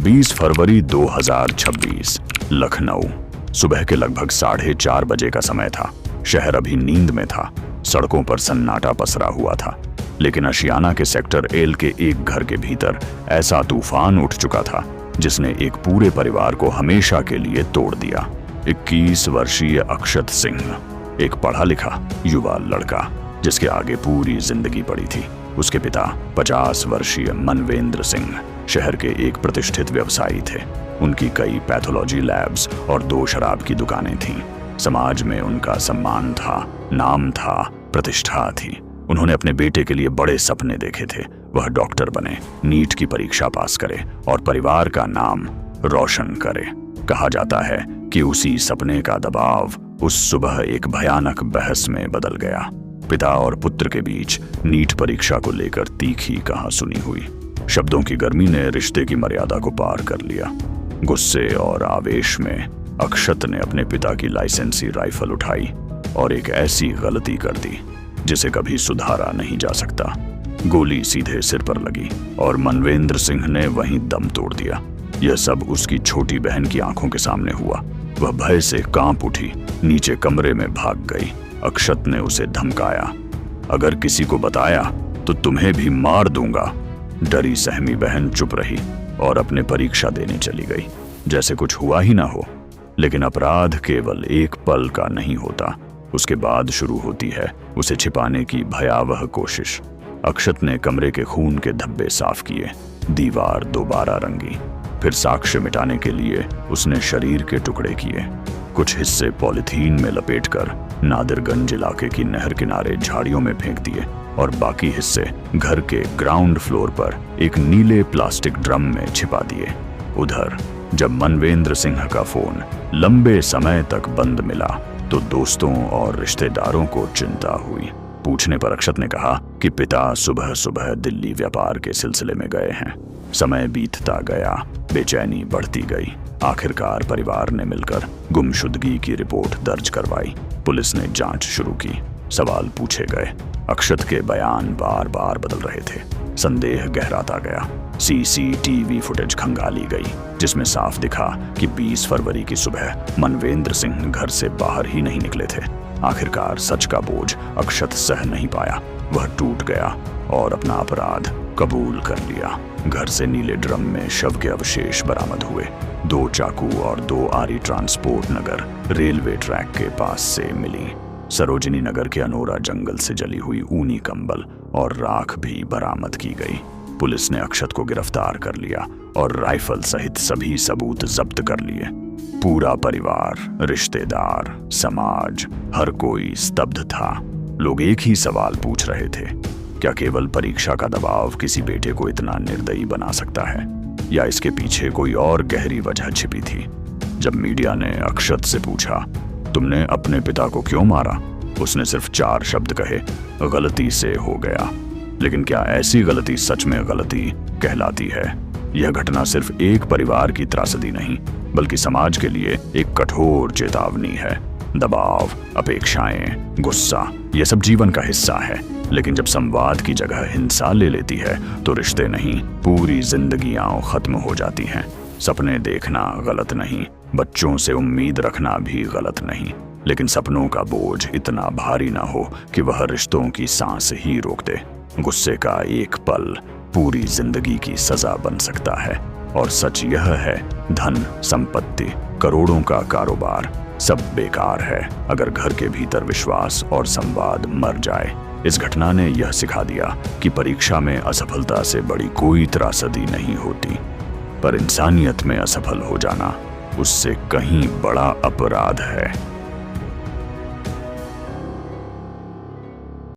20 फरवरी 2026, लखनऊ। सुबह के लगभग 4:30 बजे का समय था। शहर अभी नींद में था। सड़कों पर सन्नाटा पसरा हुआ था, लेकिन आशियाना के सेक्टर एल के एक घर के भीतर ऐसा तूफान उठ चुका था जिसने एक पूरे परिवार को हमेशा के लिए तोड़ दिया। 21 वर्षीय अक्षत सिंह, एक पढ़ा लिखा युवा लड़का जिसके आगे पूरी जिंदगी पड़ी थी। उसके पिता 50 वर्षीय मनवेंद्र सिंह शहर के एक प्रतिष्ठित व्यवसायी थे। उनकी कई पैथोलॉजी लैब्स और 2 शराब की दुकानें थीं। समाज में उनका सम्मान था, नाम था, प्रतिष्ठा थी। उन्होंने अपने बेटे के लिए बड़े सपने देखे थे। वह डॉक्टर बने, नीट की परीक्षा पास करे और परिवार का नाम रोशन करे। कहा जाता है कि उसी सपने का दबाव उस सुबह एक भयानक बहस में बदल गया। पिता और पुत्र के बीच नीट परीक्षा को लेकर तीखी कहासुनी हुई। शब्दों की गर्मी ने रिश्ते की मर्यादा को पार कर लिया। गुस्से और आवेश में अक्षत ने अपने पिता की लाइसेंसी राइफल उठाई और एक ऐसी गलती कर दी जिसे कभी सुधारा नहीं जा सकता। गोली सीधे सिर पर लगी और मनवेंद्र सिंह ने वहीं दम तोड़ दिया। यह सब उसकी छोटी बहन की आंखों के सामने हुआ। वह भय से कांप उठी, नीचे कमरे में भाग गई। अक्षत ने उसे धमकाया, अगर किसी को बताया तो तुम्हें भी मार दूंगा। डरी सहमी बहन चुप रही और अपने परीक्षा देने चली गई, जैसे कुछ हुआ ही ना हो। लेकिन अपराध केवल एक पल का नहीं होता, उसके बाद शुरू होती है उसे छिपाने की भयावह कोशिश। अक्षत ने कमरे के खून के धब्बे साफ किए, दीवार दोबारा रंगी, फिर साक्ष्य मिटाने के लिए उसने शरीर के टुकड़े किए। कुछ हिस्से पॉलिथीन में लपेटकर नादिरगंज इलाके की नहर किनारे झाड़ियों में फेंक दिए और बाकी हिस्से घर के ग्राउंड फ्लोर पर एक नीले प्लास्टिक ड्रम में छिपा दिए। उधर जब मनवेंद्र सिंह का फोन लंबे समय तक बंद मिला तो दोस्तों और रिश्तेदारों को चिंता हुई। पूछने पर अक्षत ने कहा कि पिता सुबह सुबह दिल्ली व्यापार के सिलसिले में गए हैं। समय बीतता गया, बेचैनी बढ़ती गई। आखिरकार परिवार ने मिलकर गुमशुदगी की रिपोर्ट दर्ज करवाई। पुलिस ने जांच शुरू की। सवाल पूछे गए। अक्षत के बयान बार बार बदल रहे थे। संदेह गहराता गया। सीसीटीवी फुटेज खंगाली गई जिसमें साफ दिखा कि 20 फरवरी की सुबह मनवेंद्र सिंह घर से बाहर ही नहीं निकले थे। आखिरकार सच का बोझ अक्षत सह नहीं पाया। वह टूट गया और अपना अपराध कबूल कर लिया। घर से नीले ड्रम में शव के अवशेष बरामद हुए। 2 चाकू और 2 आरी ट्रांसपोर्ट नगर रेलवे ट्रैक के पास से मिली। सरोजिनी नगर के अनोरा जंगल से जली हुई ऊनी कंबल और राख भी बरामद की गई। पुलिस ने अक्षत को गिरफ्तार कर लिया और राइफल सहित सभी सबूत जब्त कर लिए। पूरा परिवार, रिश्तेदार, समाज, हर कोई स्तब्ध था। लोग एक ही सवाल पूछ रहे थे, क्या केवल परीक्षा का दबाव किसी बेटे को इतना निर्दयी बना सकता है, या इसके पीछे कोई और गहरी वजह छिपी थी? जब मीडिया ने अक्षत से पूछा, तुमने अपने पिता को क्यों मारा, उसने सिर्फ 4 शब्द कहे, गलती से हो गया। लेकिन क्या ऐसी गलती सच में गलती कहलाती है? यह घटना सिर्फ एक परिवार की त्रासदी नहीं, बल्कि समाज के लिए एक कठोर चेतावनी है। दबाव, अपेक्षाएं, गुस्सा, यह सब जीवन का हिस्सा है। लेकिन जब संवाद की जगह हिंसा ले लेती है तो रिश्ते नहीं, पूरी जिंदगियां खत्म हो जाती हैं। सपने देखना गलत नहीं, बच्चों से उम्मीद रखना भी गलत नहीं, लेकिन सपनों का बोझ इतना भारी ना हो कि वह रिश्तों की सांस ही रोक दे। गुस्से का एक पल पूरी जिंदगी की सजा बन सकता है। और सच यह है, धन, संपत्ति, करोड़ों का कारोबार सब बेकार है अगर घर के भीतर विश्वास और संवाद मर जाए। इस घटना ने यह सिखा दिया कि परीक्षा में असफलता से बड़ी कोई त्रासदी नहीं होती, पर इंसानियत में असफल हो जाना उससे कहीं बड़ा अपराध है।